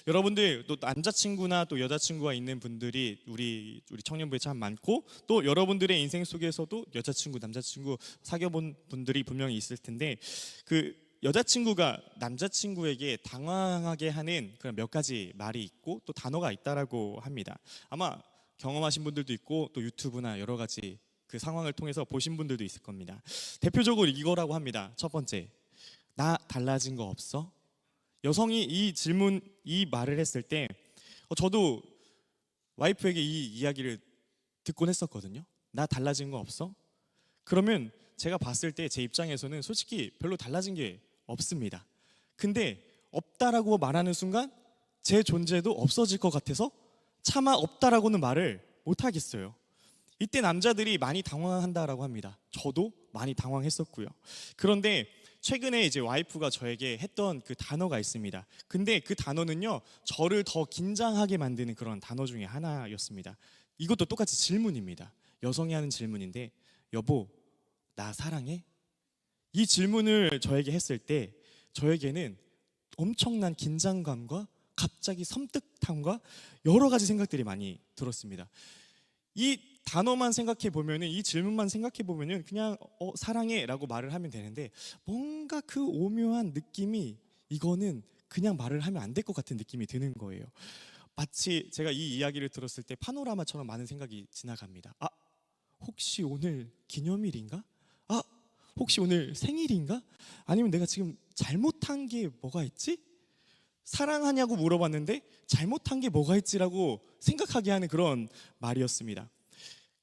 여러분들 또 남자친구나 또 여자친구가 있는 분들이 우리 청년부에 참 많고, 또 여러분들의 인생 속에서도 여자친구, 남자친구 사귀어본 분들이 분명히 있을 텐데, 그 여자친구가 남자친구에게 당황하게 하는 그런 몇 가지 말이 있고 또 단어가 있다라고 합니다. 아마 경험하신 분들도 있고 또 유튜브나 여러 가지 그 상황을 통해서 보신 분들도 있을 겁니다. 대표적으로 이거라고 합니다. 첫 번째, 나 달라진 거 없어? 여성이 이 말을 했을 때 저도 와이프에게 이 이야기를 듣곤 했었거든요. 나 달라진 거 없어? 그러면 제가 봤을 때 제 입장에서는 솔직히 별로 달라진 게 없습니다. 근데 없다라고 말하는 순간 제 존재도 없어질 것 같아서 차마 없다라고는 말을 못 하겠어요. 이때 남자들이 많이 당황한다라고 합니다. 저도 많이 당황했었고요. 그런데 최근에 이제 와이프가 저에게 했던 그 단어가 있습니다. 근데 그 단어는요, 저를 더 긴장하게 만드는 그런 단어 중에 하나였습니다. 이것도 똑같이 질문입니다. 여성이 하는 질문인데, 여보, 나 사랑해? 이 질문을 저에게 했을 때 저에게는 엄청난 긴장감과 갑자기 섬뜩함과 여러 가지 생각들이 많이 들었습니다. 이 단어만 생각해 보면은, 이 질문만 생각해 보면은 그냥 사랑해 라고 말을 하면 되는데, 뭔가 그 오묘한 느낌이, 이거는 그냥 말을 하면 안 될 것 같은 느낌이 드는 거예요. 마치 제가 이 이야기를 들었을 때 파노라마처럼 많은 생각이 지나갑니다. 아, 혹시 오늘 기념일인가? 아, 혹시 오늘 생일인가? 아니면 내가 지금 잘못한 게 뭐가 있지? 사랑하냐고 물어봤는데 잘못한 게 뭐가 있지라고 생각하게 하는 그런 말이었습니다.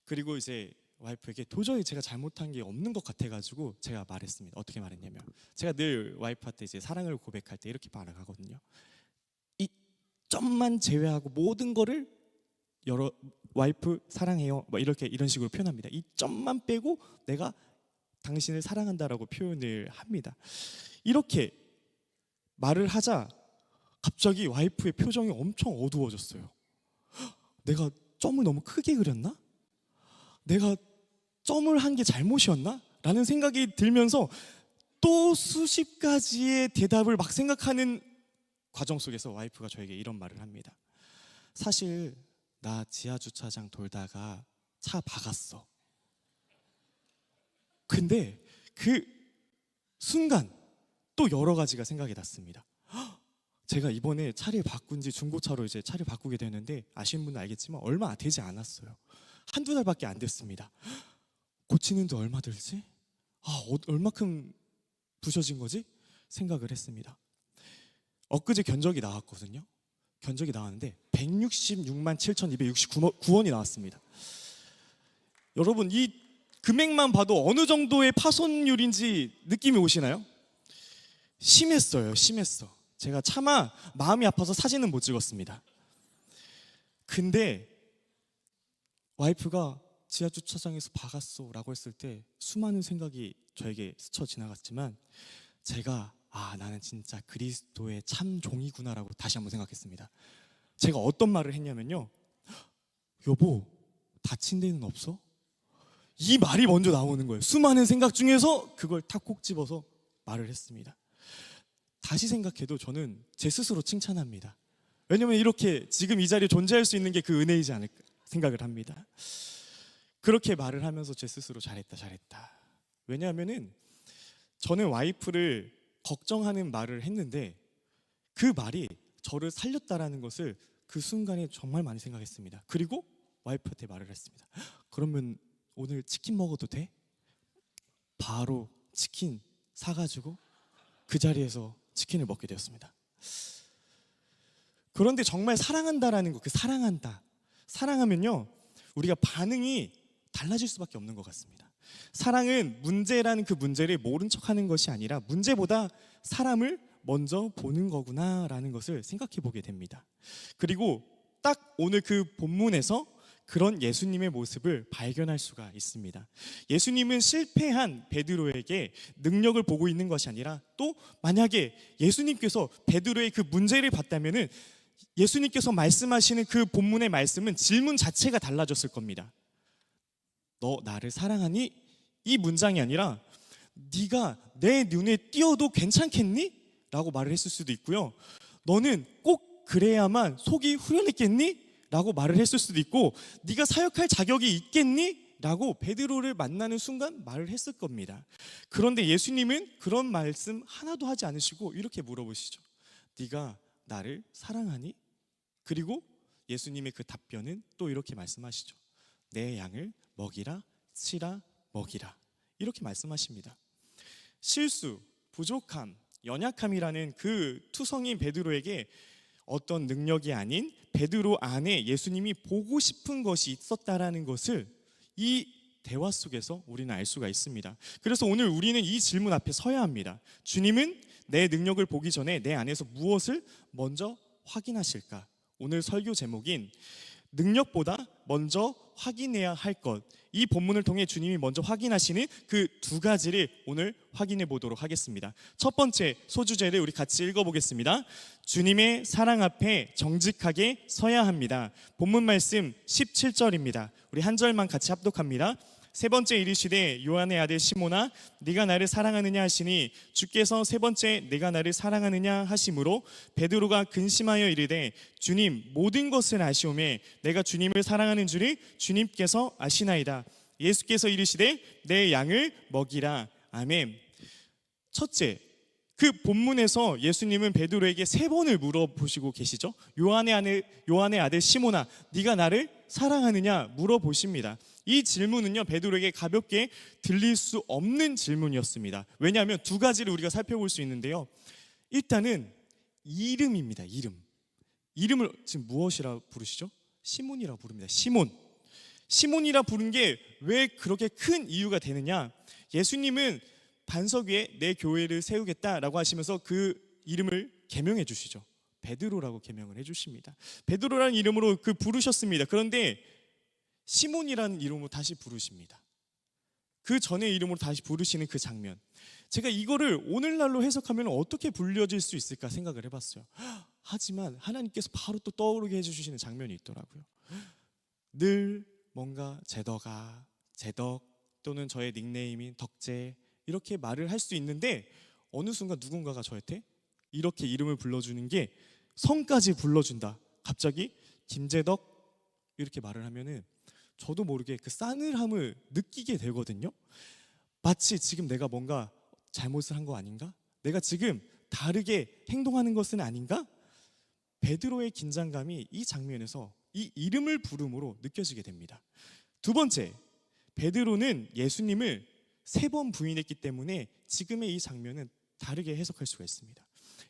그리고 이제 와이프에게 도저히 제가 잘못한 게 없는 것 같아가지고 제가 말했습니다. 어떻게 말했냐면, 제가 늘 와이프한테 이제 사랑을 고백할 때 이렇게 말하거든요. 이 점만 제외하고 모든 거를 와이프 사랑해요, 뭐 이런 식으로 표현합니다. 이 점만 빼고 내가 당신을 사랑한다라고 표현을 합니다. 이렇게 말을 하자 갑자기 와이프의 표정이 엄청 어두워졌어요. 내가 점을 너무 크게 그렸나? 내가 점을 한 게 잘못이었나? 라는 생각이 들면서 또 수십 가지의 대답을 막 생각하는 과정 속에서 와이프가 저에게 이런 말을 합니다. 사실 나 지하주차장 돌다가 차 박았어. 근데 그 순간 또 여러 가지가 생각이 났습니다. 제가 이번에 차를 바꾼 지 중고차로 이제 차를 바꾸게 되는데, 아시는 분은 알겠지만 얼마 되지 않았어요. 한두 달밖에 안 됐습니다. 고치는데 얼마 들지? 얼마큼 부셔진 거지? 생각을 했습니다. 엊그제 견적이 나왔거든요. 견적이 나왔는데 166만 7,269원이 나왔습니다. 여러분, 이 금액만 봐도 어느 정도의 파손율인지 느낌이 오시나요? 심했어요. 제가 차마 마음이 아파서 사진은 못 찍었습니다. 근데 와이프가 지하주차장에서 박았어 라고 했을 때 수많은 생각이 저에게 스쳐 지나갔지만, 제가 나는 진짜 그리스도의 참 종이구나 라고 다시 한번 생각했습니다. 제가 어떤 말을 했냐면요, 여보, 다친 데는 없어? 이 말이 먼저 나오는 거예요. 수많은 생각 중에서 그걸 탁 콕 집어서 말을 했습니다. 다시 생각해도 저는 제 스스로 칭찬합니다. 왜냐면 이렇게 지금 이 자리에 존재할 수 있는 게 그 은혜이지 않을까 생각을 합니다. 그렇게 말을 하면서 제 스스로 잘했다. 왜냐하면은 저는 와이프를 걱정하는 말을 했는데 그 말이 저를 살렸다라는 것을 그 순간에 정말 많이 생각했습니다. 그리고 와이프한테 말을 했습니다. 그러면 오늘 치킨 먹어도 돼? 바로 치킨 사가지고 그 자리에서 치킨을 먹게 되었습니다. 그런데 정말 사랑한다라는 거, 그 사랑하면요, 우리가 반응이 달라질 수밖에 없는 것 같습니다. 사랑은 문제라는 그 문제를 모른 척하는 것이 아니라 문제보다 사람을 먼저 보는 거구나라는 것을 생각해 보게 됩니다. 그리고 딱 오늘 그 본문에서 그런 예수님의 모습을 발견할 수가 있습니다. 예수님은 실패한 베드로에게 능력을 보고 있는 것이 아니라, 또 만약에 예수님께서 베드로의 그 문제를 봤다면은 예수님께서 말씀하시는 그 본문의 말씀은 질문 자체가 달라졌을 겁니다. 너 나를 사랑하니? 이 문장이 아니라 네가 내 눈에 띄어도 괜찮겠니? 라고 말을 했을 수도 있고요. 너는 꼭 그래야만 속이 후련했겠니? 라고 말을 했을 수도 있고, 네가 사역할 자격이 있겠니? 라고 베드로를 만나는 순간 말을 했을 겁니다. 그런데 예수님은 그런 말씀 하나도 하지 않으시고 이렇게 물어보시죠. 네가 나를 사랑하니? 그리고 예수님의 그 답변은 또 이렇게 말씀하시죠. 내 양을 먹이라, 치라, 먹이라. 이렇게 말씀하십니다. 실수, 부족함, 연약함이라는 그 투성인 베드로에게 어떤 능력이 아닌 베드로 안에 예수님이 보고 싶은 것이 있었다라는 것을 이 대화 속에서 우리는 알 수가 있습니다. 그래서 오늘 우리는 이 질문 앞에 서야 합니다. 주님은 내 능력을 보기 전에 내 안에서 무엇을 먼저 확인하실까? 오늘 설교 제목인 능력보다 먼저 확인해야 할 것, 이 본문을 통해 주님이 먼저 확인하시는 그 두 가지를 오늘 확인해 보도록 하겠습니다. 첫 번째 소주제를 우리 같이 읽어보겠습니다. 주님의 사랑 앞에 정직하게 서야 합니다. 본문 말씀 17절입니다. 우리 한 절만 같이 합독합니다. 세 번째 이르시되 요한의 아들 시몬아 네가 나를 사랑하느냐 하시니 주께서 세 번째 내가 나를 사랑하느냐 하심으로 베드로가 근심하여 이르되 주님 모든 것을 아시오매 내가 주님을 사랑하는 줄을 주님께서 아시나이다. 예수께서 이르시되 내 양을 먹이라. 아멘. 첫째, 그 본문에서 예수님은 베드로에게 세 번을 물어보시고 계시죠. 요한의 아들 시몬아 네가 나를 사랑하느냐 물어보십니다. 이 질문은요 베드로에게 가볍게 들릴 수 없는 질문이었습니다. 왜냐하면 두 가지를 우리가 살펴볼 수 있는데요. 일단은 이름입니다. 이름을 지금 무엇이라 부르시죠? 시몬이라 부릅니다. 시몬이라 부른 게 왜 그렇게 큰 이유가 되느냐? 예수님은 반석 위에 내 교회를 세우겠다라고 하시면서 그 이름을 개명해 주시죠. 베드로라고 개명을 해 주십니다. 베드로라는 이름으로 그 부르셨습니다. 그런데 시몬이라는 이름으로 다시 부르십니다. 그 전의 이름으로 다시 부르시는 그 장면, 제가 이거를 오늘날로 해석하면 어떻게 불려질 수 있을까 생각을 해봤어요. 하지만 하나님께서 바로 또 떠오르게 해주시는 장면이 있더라고요. 늘 뭔가 제덕 또는 저의 닉네임인 덕재 이렇게 말을 할 수 있는데 어느 순간 누군가가 저한테 이렇게 이름을 불러주는 게 성까지 불러준다. 갑자기 김재덕 이렇게 말을 하면은 저도 모르게 그 싸늘함을 느끼게 되거든요. 마치 지금 내가 뭔가 잘못을 한 거 아닌가? 내가 지금 다르게 행동하는 것은 아닌가? 베드로의 긴장감이 이 장면에서 이 이름을 부름으로 느껴지게 됩니다. 두 번째, 베드로는 예수님을 세 번 부인했기 때문에 지금의 이 장면은 다르게 해석할 수가 있습니다.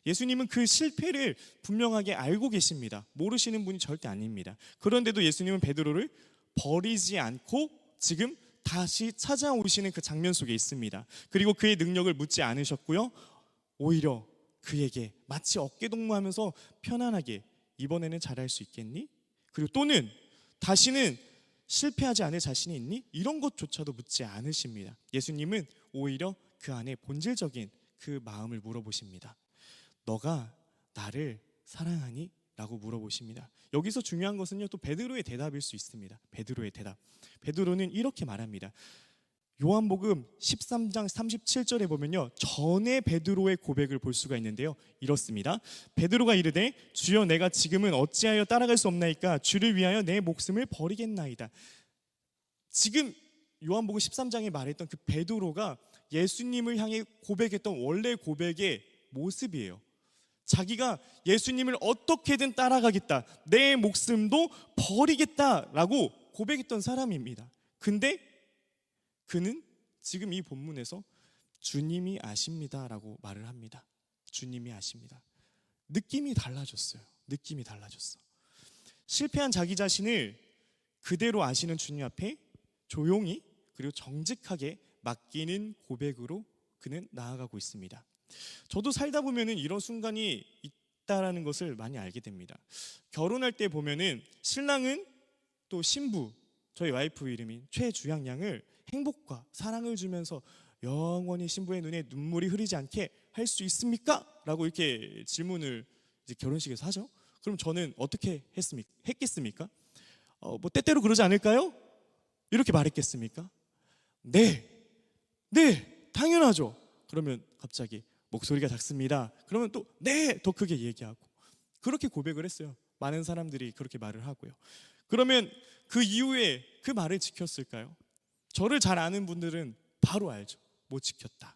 예수님은 그 실패를 분명하게 알고 계십니다. 모르시는 분이 절대 아닙니다. 그런데도 예수님은 베드로를 버리지 않고 지금 다시 찾아오시는 그 장면 속에 있습니다. 그리고 그의 능력을 묻지 않으셨고요. 오히려 그에게 마치 어깨동무하면서 편안하게 이번에는 잘할 수 있겠니? 그리고 또는 다시는 실패하지 않을 자신이 있니? 이런 것조차도 묻지 않으십니다. 예수님은 오히려 그 안에 본질적인 그 마음을 물어보십니다. 너가 나를 사랑하니? 라고 물어보십니다. 여기서 중요한 것은요 또 베드로의 대답일 수 있습니다. 베드로의 대답. 베드로는 이렇게 말합니다. 요한복음 13장 37절에 보면요 전에 베드로의 고백을 볼 수가 있는데요 이렇습니다. 베드로가 이르되 주여 내가 지금은 어찌하여 따라갈 수 없나이까 주를 위하여 내 목숨을 버리겠나이다. 지금 요한복음 13장에 말했던 그 베드로가 예수님을 향해 고백했던 원래 고백의 모습이에요. 자기가 예수님을 어떻게든 따라가겠다, 내 목숨도 버리겠다라고 고백했던 사람입니다. 근데 그는 지금 이 본문에서 주님이 아십니다라고 말을 합니다. 주님이 아십니다. 느낌이 달라졌어요. 실패한 자기 자신을 그대로 아시는 주님 앞에 조용히 그리고 정직하게 맡기는 고백으로 그는 나아가고 있습니다. 저도 살다 보면은 이런 순간이 있다라는 것을 많이 알게 됩니다. 결혼할 때 보면은 신랑은 또 신부, 저희 와이프 이름인 최주양 양을 행복과 사랑을 주면서 영원히 신부의 눈에 눈물이 흐르지 않게 할 수 있습니까? 라고 이렇게 질문을 이제 결혼식에서 하죠. 그럼 저는 어떻게 했겠습니까? 뭐 때때로 그러지 않을까요? 이렇게 말했겠습니까? 네, 당연하죠. 그러면 갑자기 목소리가 작습니다. 그러면 또 네, 더 크게 얘기하고. 그렇게 고백을 했어요. 많은 사람들이 그렇게 말을 하고요. 그러면 그 이후에 그 말을 지켰을까요? 저를 잘 아는 분들은 바로 알죠. 못 지켰다.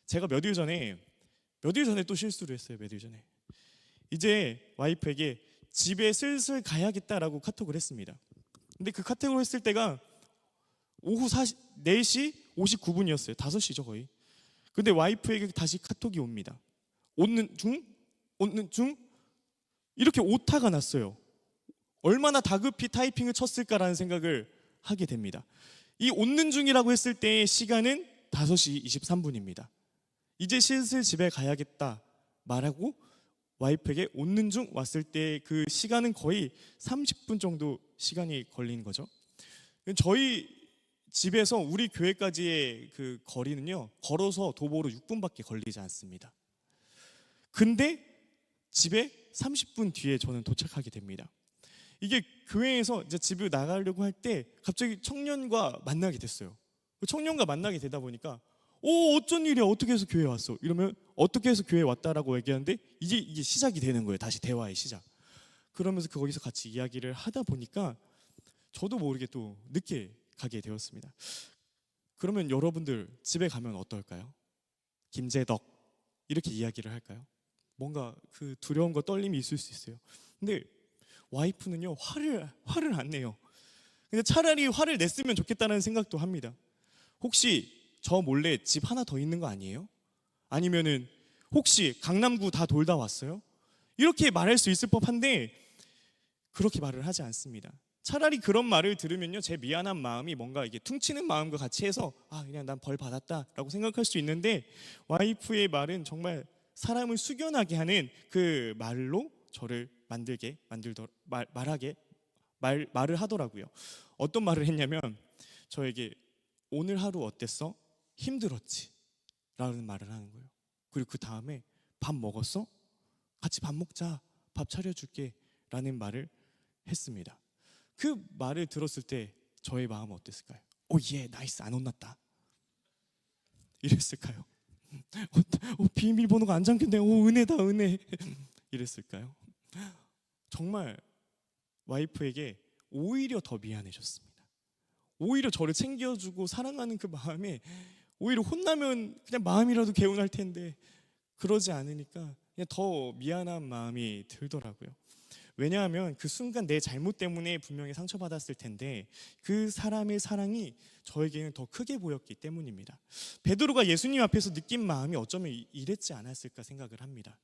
제가 몇 일 전에 또 실수를 했어요. 몇 일 전에 이제 와이프에게 집에 슬슬 가야겠다라고 카톡을 했습니다. 근데 그 카톡을 했을 때가 오후 4시 59분이었어요. 5시죠 거의. 근데 와이프에게 다시 카톡이 옵니다. 오는 중? 이렇게 오타가 났어요. 얼마나 다급히 타이핑을 쳤을까라는 생각을 하게 됩니다. 이 오는 중이라고 했을 때의 시간은 5시 23분입니다. 이제 슬슬 집에 가야겠다 말하고 와이프에게 오는 중 왔을 때 그 시간은 거의 30분 정도 시간이 걸린 거죠. 저희 집에서 우리 교회까지의 그 거리는요, 걸어서 도보로 6분밖에 걸리지 않습니다. 근데 집에 30분 뒤에 저는 도착하게 됩니다. 이게 교회에서 이제 집을 나가려고 할 때 갑자기 청년과 만나게 됐어요. 청년과 만나게 되다 보니까 어쩐 일이야, 어떻게 해서 교회에 왔어? 이러면 어떻게 해서 교회에 왔다라고 얘기하는데 이게 시작이 되는 거예요. 다시 대화의 시작. 그러면서 거기서 같이 이야기를 하다 보니까 저도 모르게 또 늦게 가게 되었습니다. 그러면 여러분들 집에 가면 어떨까요? 김재덕 이렇게 이야기를 할까요? 뭔가 그 두려움과 떨림이 있을 수 있어요. 근데 와이프는요, 화를 안 내요. 근데 차라리 화를 냈으면 좋겠다는 생각도 합니다. 혹시 저 몰래 집 하나 더 있는 거 아니에요? 아니면은 혹시 강남구 다 돌다 왔어요? 이렇게 말할 수 있을 법한데 그렇게 말을 하지 않습니다. 차라리 그런 말을 들으면요, 제 미안한 마음이 뭔가 이게 퉁치는 마음과 같이 해서 그냥 난 벌 받았다라고 생각할 수 있는데, 와이프의 말은 정말 사람을 숙연하게 하는 그 말로 저를 말을 하더라고요. 어떤 말을 했냐면 저에게 오늘 하루 어땠어? 힘들었지? 라는 말을 하는 거예요. 그리고 그 다음에 밥 먹었어? 같이 밥 먹자. 밥 차려줄게. 라는 말을 했습니다. 그 말을 들었을 때 저의 마음은 어땠을까요? 나이스, 안 혼났다. 이랬을까요? 비밀번호가 안 잠겼네. 은혜다, 은혜. 이랬을까요? 정말 와이프에게 오히려 더 미안해졌습니다. 오히려 저를 챙겨주고 사랑하는 그 마음에 오히려 혼나면 그냥 마음이라도 개운할 텐데 그러지 않으니까 그냥 더 미안한 마음이 들더라고요. 왜냐하면 그 순간 내 잘못 때문에 분명히 상처받았을 텐데 그 사람의 사랑이 저에게는 더 크게 보였기 때문입니다. 베드로가 예수님 앞에서 느낀 마음이 어쩌면 이랬지 않았을까 생각을 합니다.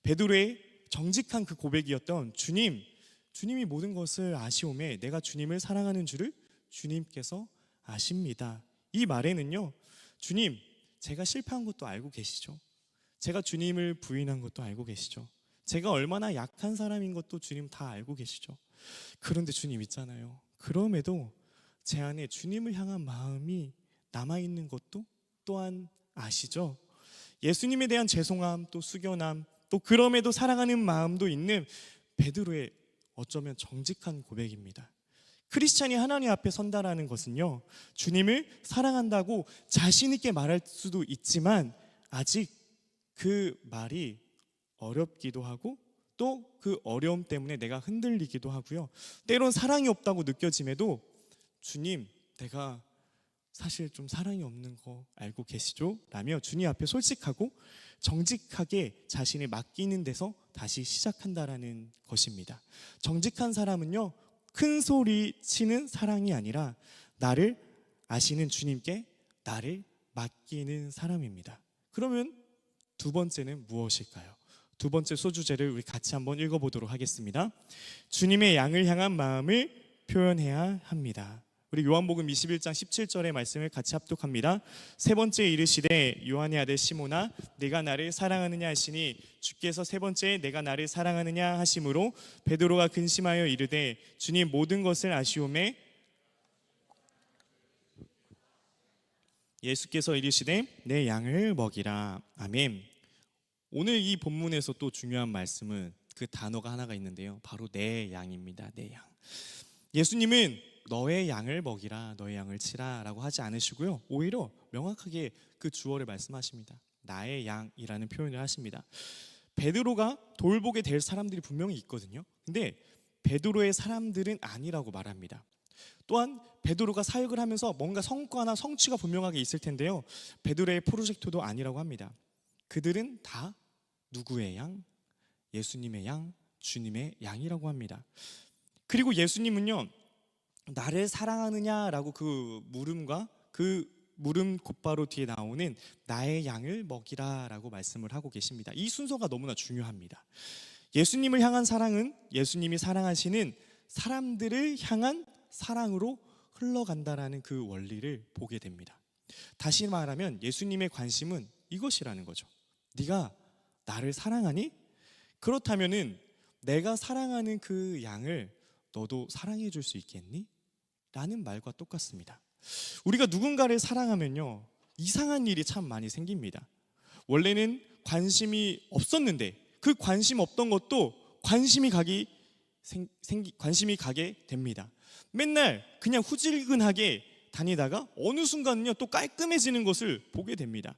베드로의 정직한 그 고백이었던 주님이 모든 것을 아시오매 내가 주님을 사랑하는 줄을 주님께서 아십니다. 이 말에는요, 주님, 제가 실패한 것도 알고 계시죠. 제가 주님을 부인한 것도 알고 계시죠. 제가 얼마나 약한 사람인 것도 주님 다 알고 계시죠. 그런데 주님 있잖아요, 그럼에도 제 안에 주님을 향한 마음이 남아있는 것도 또한 아시죠. 예수님에 대한 죄송함, 또 숙연함, 또 그럼에도 사랑하는 마음도 있는 베드로의 어쩌면 정직한 고백입니다. 크리스찬이 하나님 앞에 선다라는 것은요, 주님을 사랑한다고 자신 있게 말할 수도 있지만 아직 그 말이 어렵기도 하고 또 그 어려움 때문에 내가 흔들리기도 하고요. 때론 사랑이 없다고 느껴짐에도 주님, 내가 사실 좀 사랑이 없는 거 알고 계시죠? 라며 주님 앞에 솔직하고 정직하게 자신을 맡기는 데서 다시 시작한다라는 것입니다. 정직한 사람은요, 큰 소리 치는 사랑이 아니라 나를 아시는 주님께 나를 맡기는 사람입니다. 그러면 두 번째는 무엇일까요? 두 번째 소주제를 우리 같이 한번 읽어보도록 하겠습니다. 주님의 양을 향한 마음을 표현해야 합니다. 우리 요한복음 21장 17절의 말씀을 같이 합독합니다. 세 번째 이르시되 요한의 아들 시몬아 네가 나를 사랑하느냐 하시니 주께서 세 번째 내가 나를 사랑하느냐 하심으로 베드로가 근심하여 이르되 주님 모든 것을 아시오매 예수께서 이르시되 내 양을 먹이라. 아멘. 오늘 이 본문에서 또 중요한 말씀은 그 단어가 하나가 있는데요, 바로 내 양입니다. 내 양. 예수님은 너의 양을 먹이라, 너의 양을 치라 라고 하지 않으시고요, 오히려 명확하게 그 주어를 말씀하십니다. 나의 양이라는 표현을 하십니다. 베드로가 돌보게 될 사람들이 분명히 있거든요. 근데 베드로의 사람들은 아니라고 말합니다. 또한 베드로가 사역을 하면서 뭔가 성과나 성취가 분명하게 있을 텐데요, 베드로의 프로젝트도 아니라고 합니다. 그들은 다 누구의 양? 예수님의 양, 주님의 양이라고 합니다. 그리고 예수님은요, 나를 사랑하느냐라고 그 물음과 그 물음 곧바로 뒤에 나오는 나의 양을 먹이라 라고 말씀을 하고 계십니다. 이 순서가 너무나 중요합니다. 예수님을 향한 사랑은 예수님이 사랑하시는 사람들을 향한 사랑으로 흘러간다라는 그 원리를 보게 됩니다. 다시 말하면 예수님의 관심은 이것이라는 거죠. 네가 나를 사랑하니? 그렇다면은 내가 사랑하는 그 양을 너도 사랑해 줄 수 있겠니? 라는 말과 똑같습니다. 우리가 누군가를 사랑하면요, 이상한 일이 참 많이 생깁니다. 원래는 관심이 없었는데 그 관심 없던 것도 관심이 가게 됩니다. 맨날 그냥 후질근하게 다니다가 어느 순간은요 또 깔끔해지는 것을 보게 됩니다.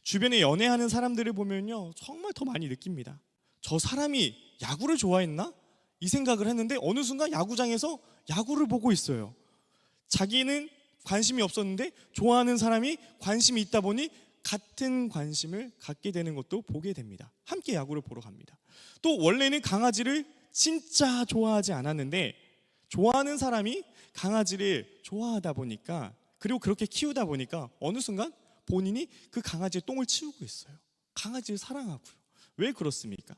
주변에 연애하는 사람들을 보면요 정말 더 많이 느낍니다. 저 사람이 야구를 좋아했나? 이 생각을 했는데 어느 순간 야구장에서 야구를 보고 있어요. 자기는 관심이 없었는데 좋아하는 사람이 관심이 있다 보니 같은 관심을 갖게 되는 것도 보게 됩니다. 함께 야구를 보러 갑니다. 또 원래는 강아지를 진짜 좋아하지 않았는데 좋아하는 사람이 강아지를 좋아하다 보니까, 그리고 그렇게 키우다 보니까 어느 순간 본인이 그 강아지의 똥을 치우고 있어요. 강아지를 사랑하고요. 왜 그렇습니까?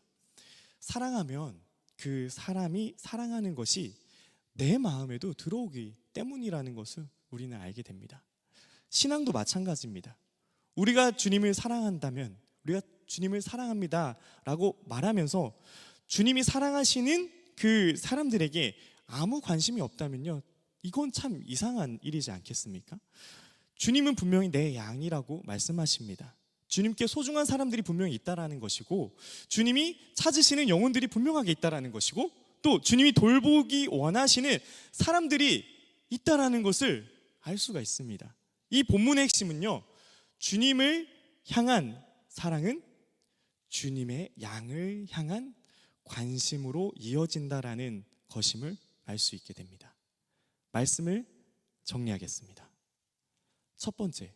사랑하면 그 사람이 사랑하는 것이 내 마음에도 들어오기 때문이라는 것을 우리는 알게 됩니다. 신앙도 마찬가지입니다. 우리가 주님을 사랑한다면, 우리가 주님을 사랑합니다 라고 말하면서 주님이 사랑하시는 그 사람들에게 아무 관심이 없다면요, 이건 참 이상한 일이지 않겠습니까? 주님은 분명히 내 양이라고 말씀하십니다. 주님께 소중한 사람들이 분명히 있다라는 것이고, 주님이 찾으시는 영혼들이 분명하게 있다라는 것이고, 또 주님이 돌보기 원하시는 사람들이 있다라는 것을 알 수가 있습니다. 이 본문의 핵심은요, 주님을 향한 사랑은 주님의 양을 향한 관심으로 이어진다라는 것임을 알 수 있게 됩니다. 말씀을 정리하겠습니다. 첫 번째,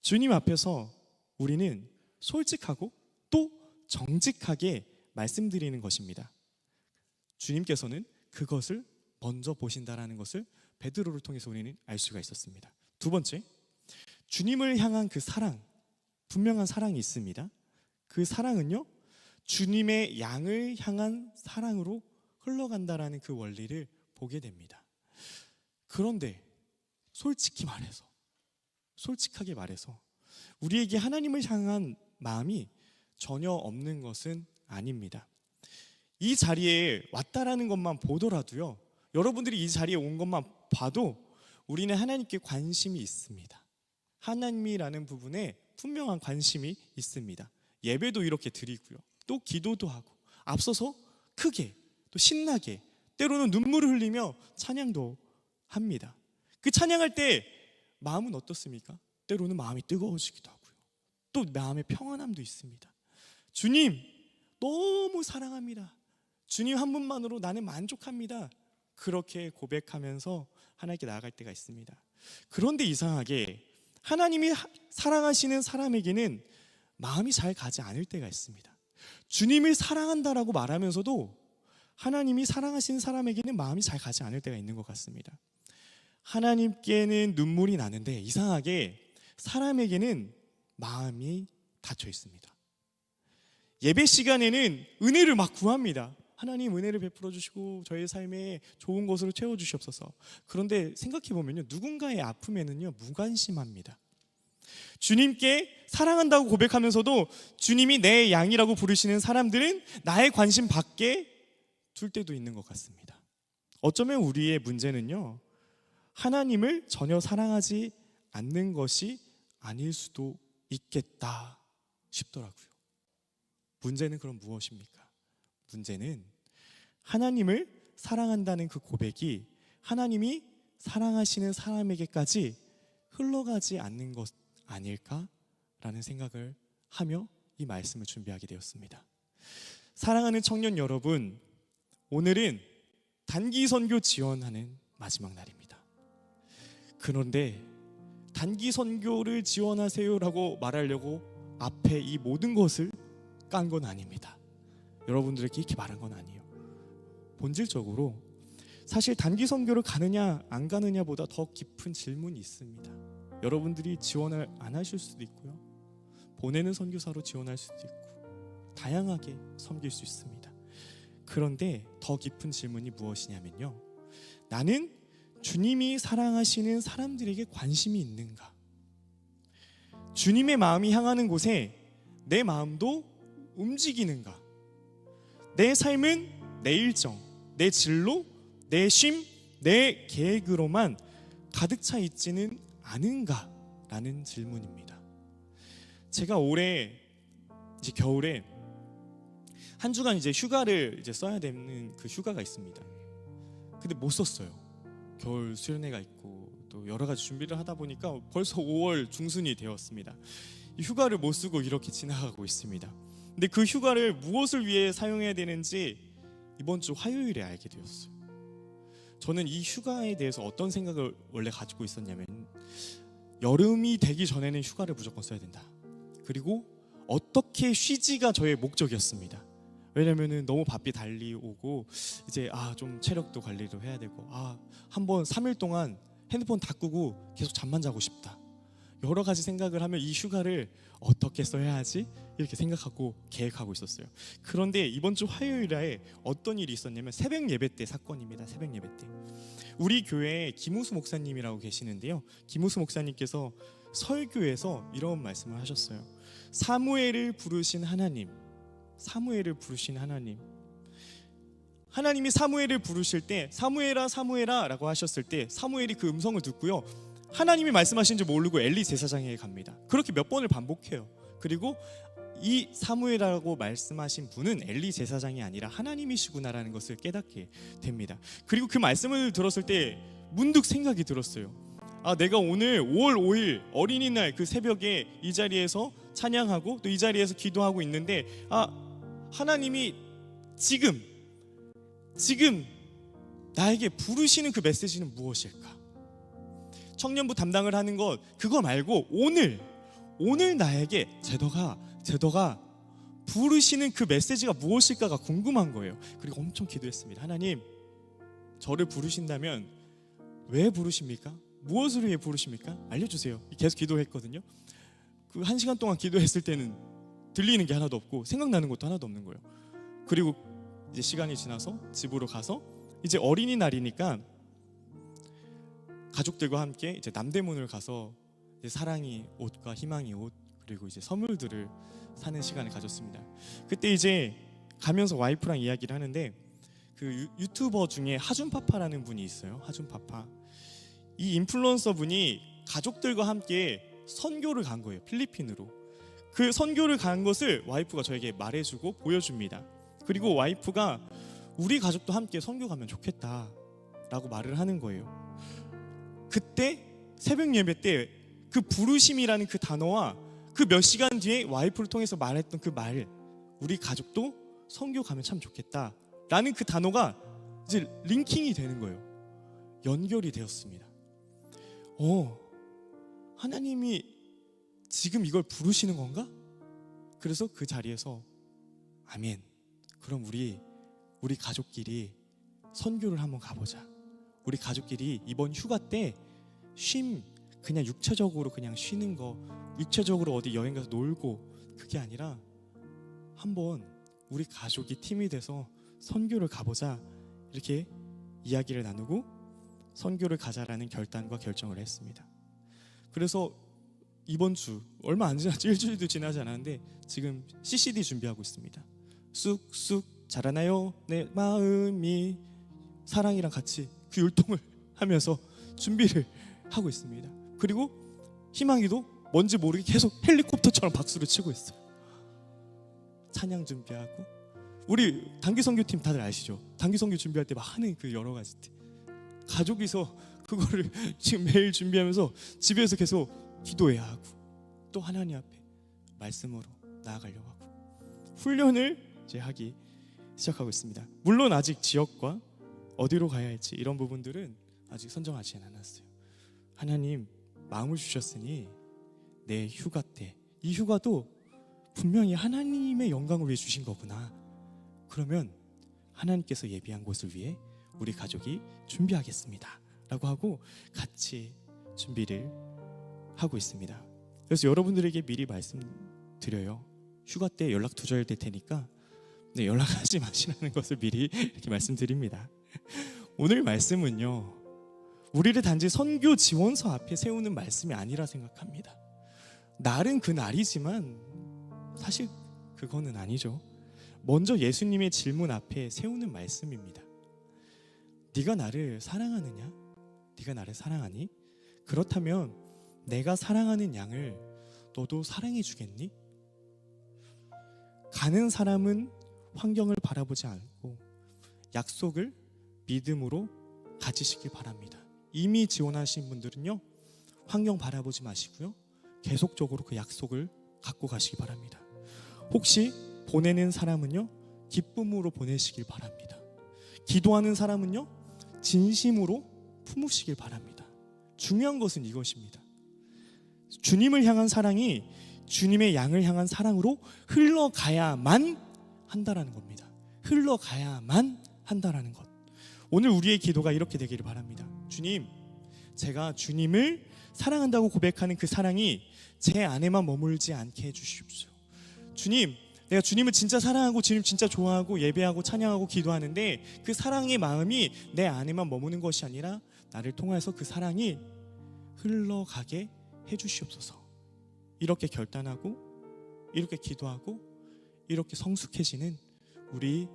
주님 앞에서 우리는 솔직하고 또 정직하게 말씀드리는 것입니다. 주님께서는 그것을 먼저 보신다라는 것을 베드로를 통해서 우리는 알 수가 있었습니다. 두 번째, 주님을 향한 그 사랑, 분명한 사랑이 있습니다. 그 사랑은요, 주님의 양을 향한 사랑으로 흘러간다라는 그 원리를 보게 됩니다. 그런데 솔직하게 말해서 우리에게 하나님을 향한 마음이 전혀 없는 것은 아닙니다. 이 자리에 왔다라는 것만 보더라도요, 여러분들이 이 자리에 온 것만 봐도 우리는 하나님께 관심이 있습니다. 하나님이라는 부분에 분명한 관심이 있습니다. 예배도 이렇게 드리고요, 또 기도도 하고, 앞서서 크게 또 신나게, 때로는 눈물을 흘리며 찬양도 합니다. 그 찬양할 때 마음은 어떻습니까? 때로는 마음이 뜨거워지기도 하고요, 또 마음의 평안함도 있습니다. 주님 너무 사랑합니다. 주님 한 분만으로 나는 만족합니다. 그렇게 고백하면서 하나님께 나아갈 때가 있습니다. 그런데 이상하게 하나님이 사랑하시는 사람에게는 마음이 잘 가지 않을 때가 있습니다. 주님을 사랑한다라고 말하면서도 하나님이 사랑하시는 사람에게는 마음이 잘 가지 않을 때가 있는 것 같습니다. 하나님께는 눈물이 나는데 이상하게 사람에게는 마음이 닫혀 있습니다. 예배 시간에는 은혜를 막 구합니다. 하나님 은혜를 베풀어 주시고 저의 삶에 좋은 것으로 채워 주시옵소서. 그런데 생각해 보면요, 누군가의 아픔에는요 무관심합니다. 주님께 사랑한다고 고백하면서도 주님이 내 양이라고 부르시는 사람들은 나의 관심 밖에 둘 때도 있는 것 같습니다. 어쩌면 우리의 문제는요, 하나님을 전혀 사랑하지 않는 것이 아닐 수도 있겠다 싶더라고요. 문제는 그럼 무엇입니까? 문제는 하나님을 사랑한다는 그 고백이 하나님이 사랑하시는 사람에게까지 흘러가지 않는 것 아닐까라는 생각을 하며 이 말씀을 준비하게 되었습니다. 사랑하는 청년 여러분, 오늘은 단기 선교 지원하는 마지막 날입니다. 그런데 단기 선교를 지원하세요라고 말하려고 앞에 이 모든 것을 깐 건 아닙니다. 여러분들에게 이렇게 말한 건 아니에요. 본질적으로 사실 단기 선교를 가느냐 안 가느냐보다 더 깊은 질문이 있습니다. 여러분들이 지원을 안 하실 수도 있고요, 보내는 선교사로 지원할 수도 있고 다양하게 섬길 수 있습니다. 그런데 더 깊은 질문이 무엇이냐면요, 나는 주님이 사랑하시는 사람들에게 관심이 있는가? 주님의 마음이 향하는 곳에 내 마음도 움직이는가? 내 삶은 내 일정, 내 진로, 내 쉼, 내 계획으로만 가득 차 있지는 않은가? 라는 질문입니다. 제가 올해 이제 겨울에 한 주간 이제 휴가를 이제 써야 되는 그 휴가가 있습니다. 근데 못 썼어요. 겨울 수련회가 있고 또 여러 가지 준비를 하다 보니까 벌써 5월 중순이 되었습니다. 이 휴가를 못 쓰고 이렇게 지나가고 있습니다. 근데 그 휴가를 무엇을 위해 사용해야 되는지 이번 주 화요일에 알게 되었어요. 저는 이 휴가에 대해서 어떤 생각을 원래 가지고 있었냐면, 여름이 되기 전에는 휴가를 무조건 써야 된다. 그리고 어떻게 쉬지가 저의 목적이었습니다. 왜냐면은 너무 바삐 달리오고 이제 좀 체력도 관리도 해야 되고 한번 3일 동안 핸드폰 다 끄고 계속 잠만 자고 싶다. 여러 가지 생각을 하면 이 휴가를 어떻게 써야 하지? 이렇게 생각하고 계획하고 있었어요. 그런데 이번 주 화요일에 어떤 일이 있었냐면 새벽 예배 때 사건입니다. 새벽 예배 때 우리 교회에 김우수 목사님이라고 계시는데요, 김우수 목사님께서 설교에서 이런 말씀을 하셨어요. 사무엘을 부르신 하나님, 사무엘을 부르신 하나님. 하나님이 사무엘을 부르실 때 사무엘아 사무엘아 라고 하셨을 때 사무엘이 그 음성을 듣고요, 하나님이 말씀하신 줄 모르고 엘리 제사장에게 갑니다. 그렇게 몇 번을 반복해요. 그리고 이 사무엘이라고 말씀하신 분은 엘리 제사장이 아니라 하나님이시구나라는 것을 깨닫게 됩니다. 그리고 그 말씀을 들었을 때 문득 생각이 들었어요. 내가 오늘 5월 5일 어린이날 그 새벽에 이 자리에서 찬양하고 또 이 자리에서 기도하고 있는데 하나님이 지금 나에게 부르시는 그 메시지는 무엇일까? 청년부 담당을 하는 것 그거 말고 오늘 나에게 제도가 부르시는 그 메시지가 무엇일까가 궁금한 거예요. 그리고 엄청 기도했습니다. 하나님, 저를 부르신다면 왜 부르십니까? 무엇을 위해 부르십니까? 알려주세요. 계속 기도했거든요. 그 1시간 동안 기도했을 때는 들리는 게 하나도 없고 생각나는 것도 하나도 없는 거예요. 그리고 이제 시간이 지나서 집으로 가서 이제 어린이날이니까 가족들과 함께 이제 남대문을 가서 이제 사랑이 옷과 희망이 옷 그리고 이제 선물들을 사는 시간을 가졌습니다. 그때 이제 가면서 와이프랑 이야기를 하는데 그 유튜버 중에 하준파파라는 분이 있어요. 하준파파. 이 인플루언서 분이 가족들과 함께 선교를 간 거예요. 필리핀으로. 그 선교를 간 것을 와이프가 저에게 말해주고 보여줍니다. 그리고 와이프가 우리 가족도 함께 선교 가면 좋겠다 라고 말을 하는 거예요. 그때 새벽 예배 때 그 부르심이라는 그 단어와 그 몇 시간 뒤에 와이프를 통해서 말했던 그 말, 우리 가족도 선교 가면 참 좋겠다 라는 그 단어가 이제 링킹이 되는 거예요. 연결이 되었습니다. 하나님이 지금 이걸 부르시는 건가? 그래서 그 자리에서 아멘, 그럼 우리 가족끼리 선교를 한번 가보자. 우리 가족끼리 이번 휴가 때 그냥 육체적으로 그냥 쉬는 거, 육체적으로 어디 여행 가서 놀고, 그게 아니라 한번 우리 가족이 팀이 돼서 선교를 가보자. 이렇게 이야기를 나누고 선교를 가자라는 결단과 결정을 했습니다. 그래서 이번 주 얼마 안 지났지, 일주일도 지나지 않았는데 지금 CCD 준비하고 있습니다. 쑥쑥 자라나요 내 마음이, 사랑이랑 같이 그 율동을 하면서 준비를 하고 있습니다. 그리고 희망이도 뭔지 모르게 계속 헬리콥터처럼 박수를 치고 있어요. 찬양 준비하고, 우리 단기 선교팀 다들 아시죠? 단기 선교 준비할 때 막 하는 그 여러 가지 가족이서 그거를 지금 매일 준비하면서 집에서 계속 기도해야 하고 또 하나님 앞에 말씀으로 나아가려고 하고, 훈련을 이제 하기 시작하고 있습니다. 물론 아직 지역과 어디로 가야 할지 이런 부분들은 아직 선정하지 않았어요. 하나님 마음을 주셨으니 내 휴가 때 이 휴가도 분명히 하나님의 영광을 위해 주신 거구나. 그러면 하나님께서 예비한 곳을 위해 우리 가족이 준비하겠습니다 라고 하고 같이 준비를 하고 있습니다. 그래서 여러분들에게 미리 말씀드려요. 휴가 때 연락 두절될 테니까 연락하지 마시라는 것을 미리 이렇게 말씀드립니다. 오늘 말씀은요, 우리를 단지 선교 지원서 앞에 세우는 말씀이 아니라 생각합니다. 날은 그 날이지만 사실 그거는 아니죠. 먼저 예수님의 질문 앞에 세우는 말씀입니다. 네가 나를 사랑하느냐? 네가 나를 사랑하니? 그렇다면 내가 사랑하는 양을 너도 사랑해 주겠니? 가는 사람은 환경을 바라보지 않고 약속을 믿음으로 가지시길 바랍니다. 이미 지원하신 분들은요, 환경 바라보지 마시고요, 계속적으로 그 약속을 갖고 가시기 바랍니다. 혹시 보내는 사람은요, 기쁨으로 보내시길 바랍니다. 기도하는 사람은요, 진심으로 품으시길 바랍니다. 중요한 것은 이것입니다. 주님을 향한 사랑이 주님의 양을 향한 사랑으로 흘러가야만 한다라는 겁니다. 흘러가야만 한다라는 것. 오늘 우리의 기도가 이렇게 되기를 바랍니다. 주님, 제가 주님을 사랑한다고 고백하는 그 사랑이 제 안에만 머물지 않게 해주십시오. 주님, 내가 주님을 진짜 사랑하고 주님 진짜 좋아하고 예배하고 찬양하고 기도하는데 그 사랑의 마음이 내 안에만 머무는 것이 아니라 나를 통해서 그 사랑이 흘러가게 해주시옵소서. 이렇게 결단하고 이렇게 기도하고 이렇게 성숙해지는 우리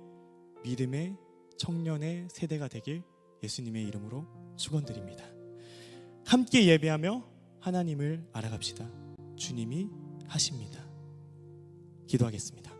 믿음의 청년의 세대가 되길 예수님의 이름으로 축원드립니다. 함께 예배하며 하나님을 알아갑시다. 주님이 하십니다. 기도하겠습니다.